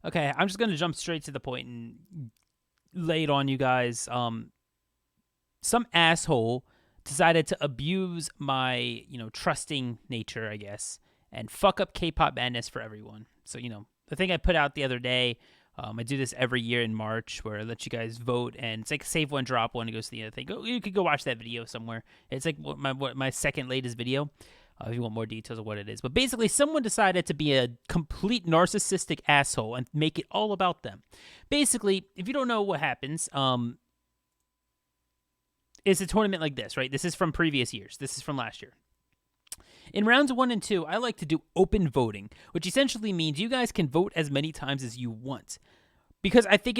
Okay, I'm just gonna jump straight to the point and lay it on you guys. Some asshole decided to abuse my, trusting nature, I guess, and fuck up K-pop madness for everyone. So, the thing I put out the other day, I do this every year in March where I let you guys vote, and it's like save one, drop one. It goes to the other thing. You could go watch that video somewhere. It's like my second latest video. If you want more details of what it is. But basically, someone decided to be a complete narcissistic asshole and make it all about them. Basically, if you don't know what happens, it's a tournament like this, right? This is from previous years. This is from last year. In rounds 1 and 2, I like to do open voting, which essentially means you guys can vote as many times as you want. Because I think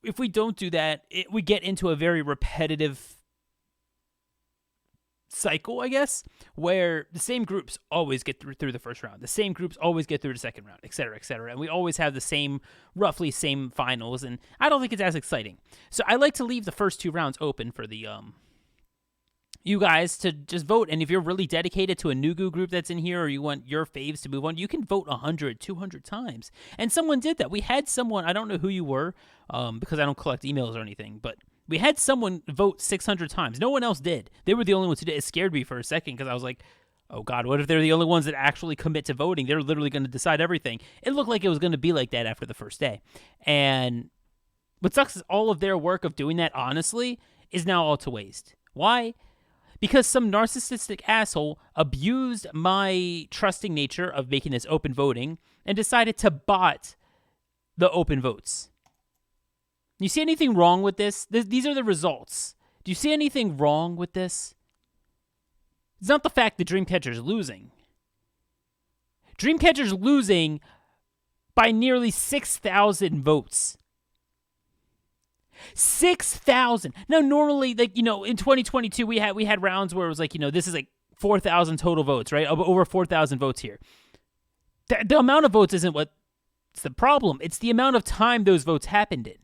if we don't do that, we get into a very repetitive cycle, I guess, where the same groups always get through the first round. The same groups always get through the second round, et cetera, et cetera. And we always have the roughly same finals, and I don't think it's as exciting. So I like to leave the first 2 rounds open for the you guys to just vote. And if you're really dedicated to a Nugu group that's in here, or you want your faves to move on, you can vote 100, 200 times. And someone did that. We had someone, I don't know who you were, because I don't collect emails or anything, but we had someone vote 600 times. No one else did. They were the only ones who did. It scared me for a second because I was like, oh God, what if they're the only ones that actually commit to voting? They're literally going to decide everything. It looked like it was going to be like that after the first day. And what sucks is all of their work of doing that, honestly, is now all to waste. Why? Because some narcissistic asshole abused my trusting nature of making this open voting and decided to bot the open votes. You see anything wrong with this? These are the results. Do you see anything wrong with this? It's not the fact that Dreamcatcher's losing. Dreamcatcher's losing by nearly 6,000 votes. 6,000. Now, normally, in 2022, we had rounds where it was like, this is like 4,000 total votes, right? Over 4,000 votes here. The amount of votes isn't what's the problem. It's the amount of time those votes happened in.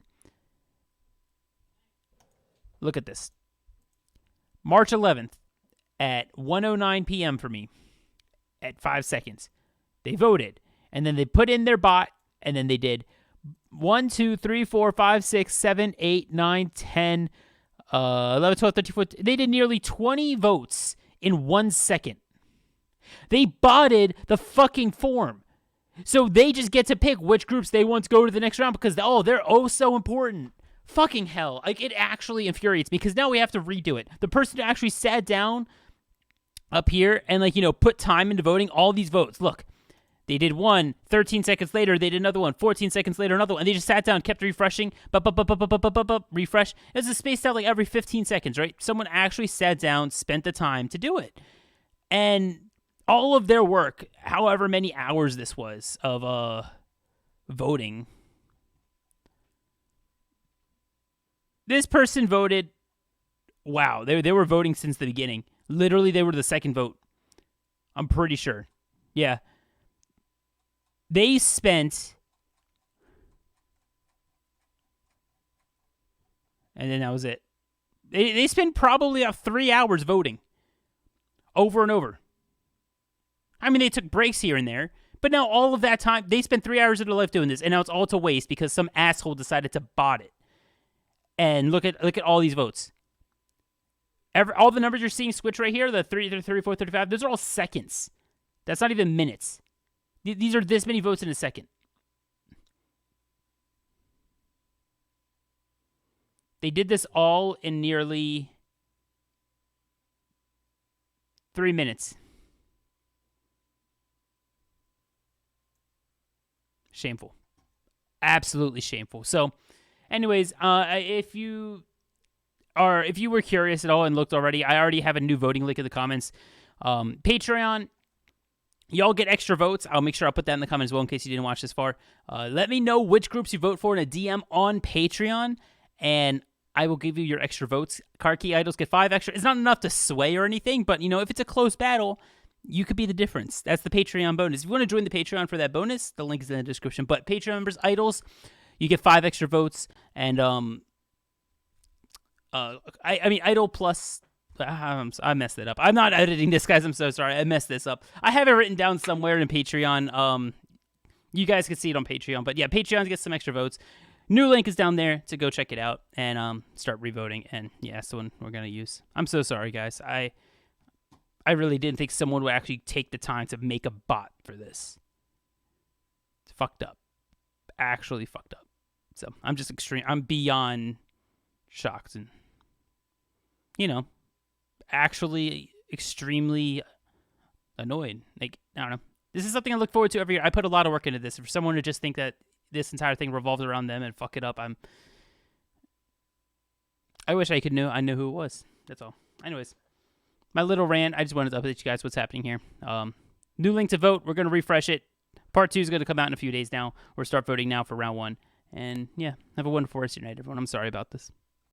Look at this. March 11th at 1:09 p.m. for me at 5 seconds. They voted, and then they put in their bot, and then they did 1, 2, 3, 4, 5, 6, 7, 8, 9, 10, 11, 12, 13, 14. They did nearly 20 votes in 1 second. They botted the fucking form. So they just get to pick which groups they want to go to the next round because, they're so important. Fucking hell. Like, it actually infuriates me because now we have to redo it. The person who actually sat down up here and, put time into voting all these votes. Look, they did one, 13 seconds later, they did another one, 14 seconds later, another one, and they just sat down, kept refreshing, refresh. It was spaced out like every 15 seconds, right? Someone actually sat down, spent the time to do it. And all of their work, however many hours this was of voting, this person voted, wow, they were voting since the beginning. Literally, they were the second vote. I'm pretty sure. Yeah. They spent, and then that was it. They spent probably about 3 hours voting over and over. I mean, they took breaks here and there, but now all of that time, they spent 3 hours of their life doing this, and now it's all to waste because some asshole decided to bot it. And look at all these votes. All the numbers you're seeing switch right here, the 34, 35, those are all seconds. That's not even minutes. These are this many votes in a second. They did this all in nearly 3 minutes. Shameful. Absolutely shameful. So, anyways, if you were curious at all and looked already, I already have a new voting link in the comments. Patreon, y'all get extra votes. I'll make sure I'll put that in the comments as well in case you didn't watch this far. Let me know which groups you vote for in a DM on Patreon, and I will give you your extra votes. CarKey Idols get 5 extra. It's not enough to sway or anything, but, if it's a close battle, you could be the difference. That's the Patreon bonus. If you want to join the Patreon for that bonus, the link is in the description. But Patreon members, Idols, you get 5 extra votes, and Idol plus. I messed it up. I'm not editing this, guys. I'm so sorry. I messed this up. I have it written down somewhere in Patreon. You guys can see it on Patreon. But yeah, Patreon gets some extra votes. New link is down there to go check it out and start revoting. And yeah, that's the one we're going to use. I'm so sorry, guys. I really didn't think someone would actually take the time to make a bot for this. It's fucked up. Actually fucked up. So I'm just I'm beyond shocked and, actually extremely annoyed. Like, I don't know. This is something I look forward to every year. I put a lot of work into this. For someone to just think that this entire thing revolves around them and fuck it up, I wish I knew who it was. That's all. Anyways, my little rant. I just wanted to update you guys what's happening here. New link to vote. We're going to refresh it. Part 2 is going to come out in a few days now. We'll start voting now for round 1. And yeah, have a wonderful rest of your night, everyone. I'm sorry about this.